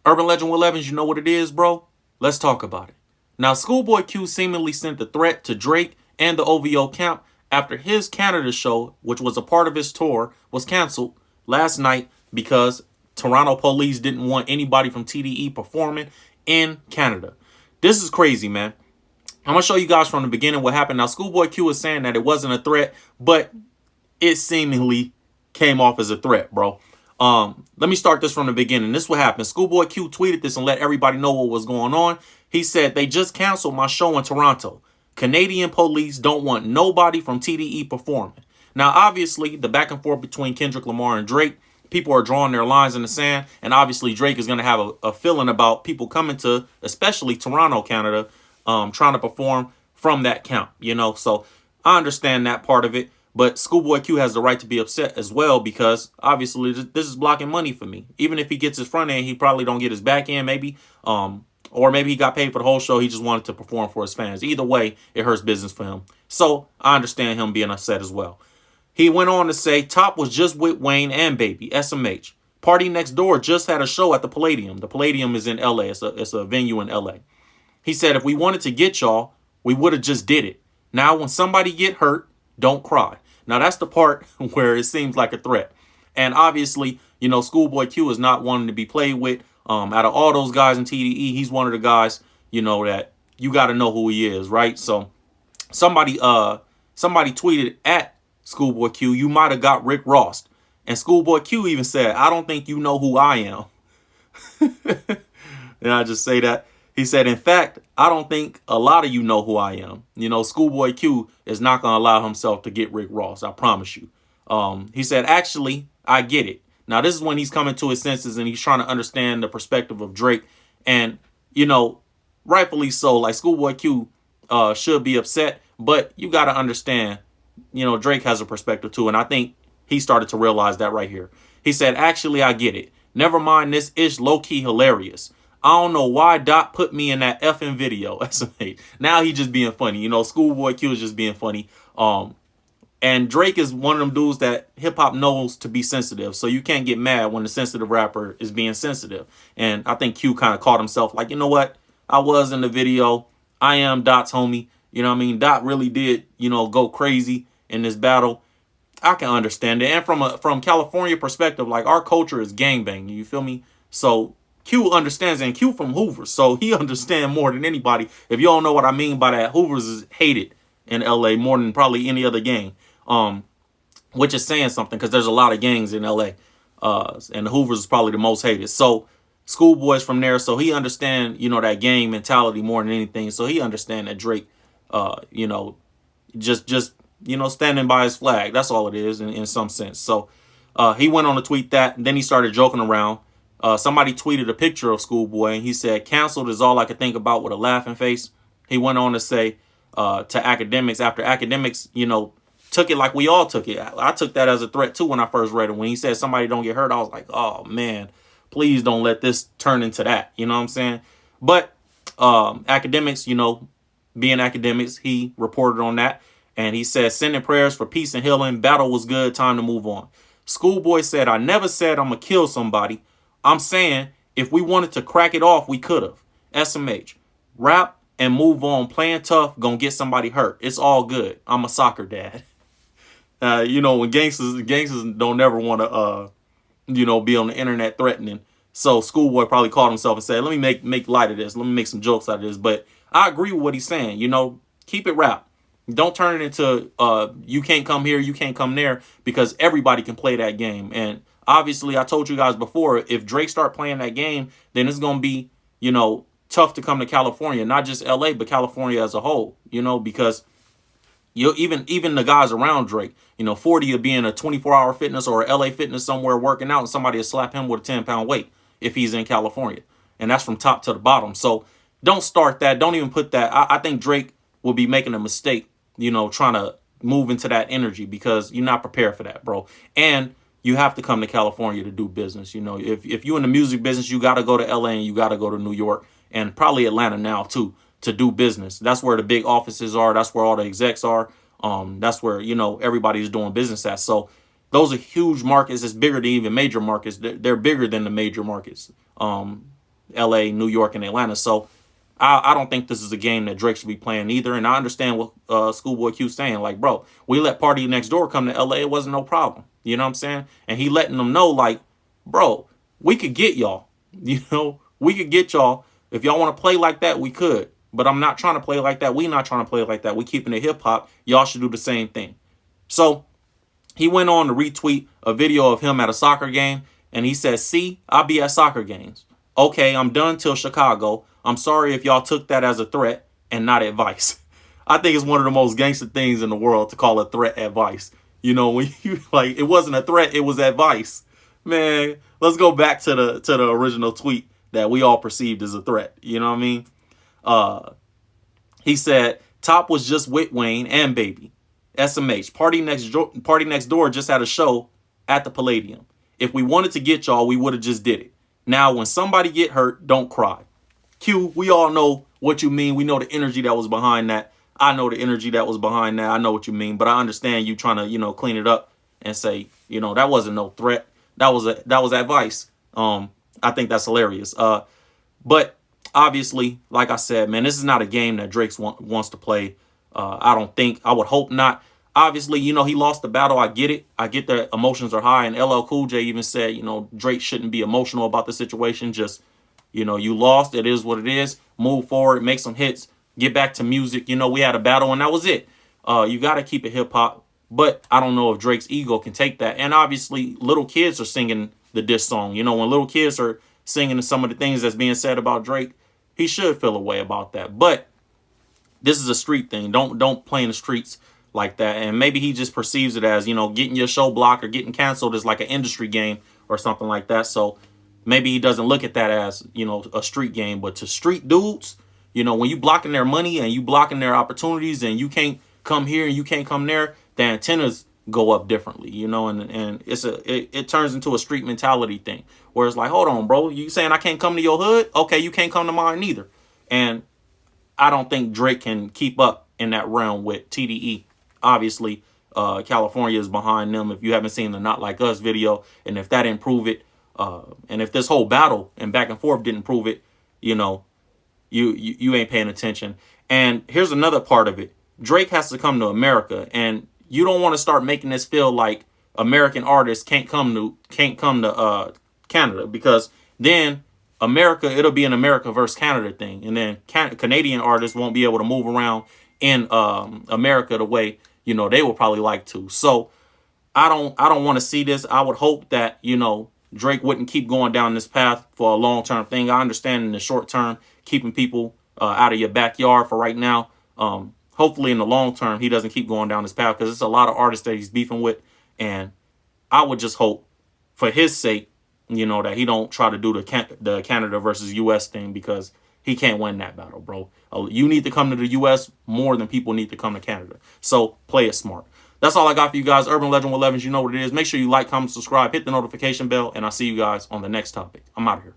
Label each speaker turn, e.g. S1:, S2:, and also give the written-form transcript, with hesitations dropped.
S1: Urban Legend Will Evans, you know what it is, bro? Let's talk about it. Now, Schoolboy Q seemingly sent the threat to Drake and the OVO camp after his Canada show, which was a part of his tour, was canceled last night because Toronto police didn't want anybody from TDE performing in Canada. This is crazy, man. I'm going to show you guys from the beginning what happened. Now, Schoolboy Q is saying that it wasn't a threat, but it seemingly came off as a threat, bro. Let me start this from the beginning. This is what happened. Schoolboy Q tweeted this and let everybody know what was going on. He said, they just canceled my show in Toronto. Canadian police don't want nobody from TDE performing. Now, obviously, the back and forth between Kendrick Lamar and Drake, people are drawing their lines in the sand. And obviously, Drake is going to have a feeling about people coming to, especially Toronto, Canada, trying to perform from that camp, you know. So I understand that part of it. But Schoolboy Q has the right to be upset as well because obviously this is blocking money for me. Even if he gets his front end, he probably don't get his back end maybe. Or maybe he got paid for the whole show. He just wanted to perform for his fans. Either way, it hurts business for him. So I understand him being upset as well. He went on to say, Top was just with Wayne and Baby, SMH. Party Next Door just had a show at the Palladium. The Palladium is in LA. It's a venue in LA. He said, if we wanted to get y'all, we would have just did it. Now, when somebody get hurt, don't cry. Now, that's the part where it seems like a threat. And obviously, you know, Schoolboy Q is not wanting to be played with. Out of all those guys in TDE, he's one of the guys, you know, that you got to know who he is, right? So somebody tweeted at Schoolboy Q, you might have got Rick Ross. And Schoolboy Q even said, I don't think you know who I am. And I just say that. He said, in fact, I don't think a lot of you know who I am. You know, Schoolboy Q is not going to allow himself to get Rick Ross. I promise you. He said, actually, I get it. Now, this is when he's coming to his senses and he's trying to understand the perspective of Drake. And, you know, rightfully so, like Schoolboy Q should be upset. But you got to understand, you know, Drake has a perspective too. And I think he started to realize that right here. He said, actually, I get it. Never mind, this ish low-key hilarious. I don't know why Dot put me in that effing video. Now he just being funny. You know, Schoolboy Q is just being funny. And Drake is one of them dudes that hip hop knows to be sensitive. So you can't get mad when the sensitive rapper is being sensitive. And I think Q kind of caught himself like, you know what? I was in the video. I am Dot's homie. You know what I mean? Dot really did, you know, go crazy in this battle. I can understand it. And from California perspective, like our culture is gangbang. You feel me? So Q understands, and Q from Hoover, so he understands more than anybody. If you don't know what I mean by that, Hoover's is hated in LA more than probably any other gang, which is saying something because there's a lot of gangs in LA, and Hoover's is probably the most hated. So Schoolboy's from there, so he understand, you know, that gang mentality more than anything. So he understand that Drake, you know, just you know, standing by his flag. That's all it is in some sense. So he went on to tweet that, and then he started joking around. Somebody tweeted a picture of Schoolboy, and he said, canceled is all I could think about with a laughing face. He went on to say to academics, after academics, you know, took it like we all took it. I took that as a threat, too, when I first read it. When he said somebody don't get hurt, I was like, oh, man, please don't let this turn into that. You know what I'm saying? But academics, you know, being academics, he reported on that. And he said, sending prayers for peace and healing. Battle was good. Time to move on. Schoolboy said, I never said I'm going to kill somebody. I'm saying if we wanted to crack it off, we could have. SMH. Rap and move on. Playing tough, gonna get somebody hurt. It's all good. I'm a soccer dad. You know, when gangsters don't ever want to, you know, be on the internet threatening. So Schoolboy probably called himself and said, let me make light of this. Let me make some jokes out of this. But I agree with what he's saying. You know, keep it rap. Don't turn it into you can't come here, you can't come there, because everybody can play that game. And obviously, I told you guys before, if Drake start playing that game, then it's going to be, you know, tough to come to California, not just LA, but California as a whole, you know, because you even the guys around Drake, you know, 40 will be in a 24-hour fitness or a LA fitness somewhere working out, and somebody will slap him with a 10-pound weight if he's in California. And that's from top to the bottom. So don't start that. Don't even put that. I think Drake will be making a mistake, you know, trying to move into that energy because you're not prepared for that, bro. And you have to come to California to do business. You know, if you're in the music business, you got to go to LA and you got to go to New York and probably Atlanta now, too, to do business. That's where the big offices are. That's where all the execs are. That's where, you know, everybody's doing business at. So those are huge markets. It's bigger than even major markets. They're bigger than the major markets. LA, New York, and Atlanta. So I don't think this is a game that Drake should be playing either. And I understand what Schoolboy Q's saying. Like, bro, we let Party Next Door come to LA. It wasn't no problem. You know what I'm saying? And he letting them know, like, bro, we could get y'all. You know, we could get y'all. If y'all want to play like that, we could. But I'm not trying to play like that. We not trying to play like that. We keeping it hip hop. Y'all should do the same thing. So he went on to retweet a video of him at a soccer game. And he says, see, I'll be at soccer games. Okay, I'm done till Chicago. I'm sorry if y'all took that as a threat and not advice. I think it's one of the most gangster things in the world to call a threat advice. You know, when you like, it wasn't a threat, it was advice. Man, let's go back to the original tweet that we all perceived as a threat. You know what I mean? He said, Top was just with Wayne and Baby. SMH, Party Next Door just had a show at the Palladium. If we wanted to get y'all, we would have just did it. Now, when somebody get hurt, don't cry. Q, we all know what you mean. We know the energy that was behind that. I know the energy that was behind that. I know what you mean, but I understand you trying to, you know, clean it up and say, you know, that wasn't no threat. That was advice. I think that's hilarious. But obviously, like I said, man, this is not a game that Drake wants to play. I would hope not. Obviously, you know, he lost the battle. I get it. I get that emotions are high. And LL Cool J even said, you know, Drake shouldn't be emotional about the situation. Just, you know, you lost. It is what it is. Move forward, make some hits, get back to music. You know, we had a battle and that was it. You got to keep it hip hop. But I don't know if Drake's ego can take that. And obviously, little kids are singing the diss song. You know, when little kids are singing some of the things that's being said about Drake, he should feel a way about that. But this is a street thing. Don't play in the streets like that. And maybe he just perceives it as, you know, getting your show blocked or getting canceled is like an industry game or something like that. So maybe he doesn't look at that as, you know, a street game. But to street dudes, you know, when you blocking their money and you blocking their opportunities and you can't come here and you can't come there, the antennas go up differently, you know, and it turns into a street mentality thing where it's like, hold on, bro, you saying I can't come to your hood? Okay, you can't come to mine neither. And I don't think Drake can keep up in that realm with TDE. Obviously, California is behind them. If you haven't seen the Not Like Us video, and if that didn't prove it, and if this whole battle and back and forth didn't prove it, you know, you ain't paying attention. And here's another part of it. Drake has to come to America, and you don't want to start making this feel like American artists can't come to Canada, because then it'll be an America versus Canada thing, and then Canadian artists won't be able to move around in America the way, you know, they will probably like to. So I don't want to see this. I would hope that, you know, Drake wouldn't keep going down this path for a long-term thing. I understand in the short term, keeping people out of your backyard for right now. Hopefully in the long term, he doesn't keep going down this path, because it's a lot of artists that he's beefing with. And I would just hope for his sake, you know, that he don't try to do the Canada versus U.S. thing, because he can't win that battle, bro. You need to come to the U.S. more than people need to come to Canada. So play it smart. That's all I got for you guys. Urban Legend with Levins, you know what it is. Make sure you like, comment, subscribe, hit the notification bell, and I'll see you guys on the next topic. I'm out of here.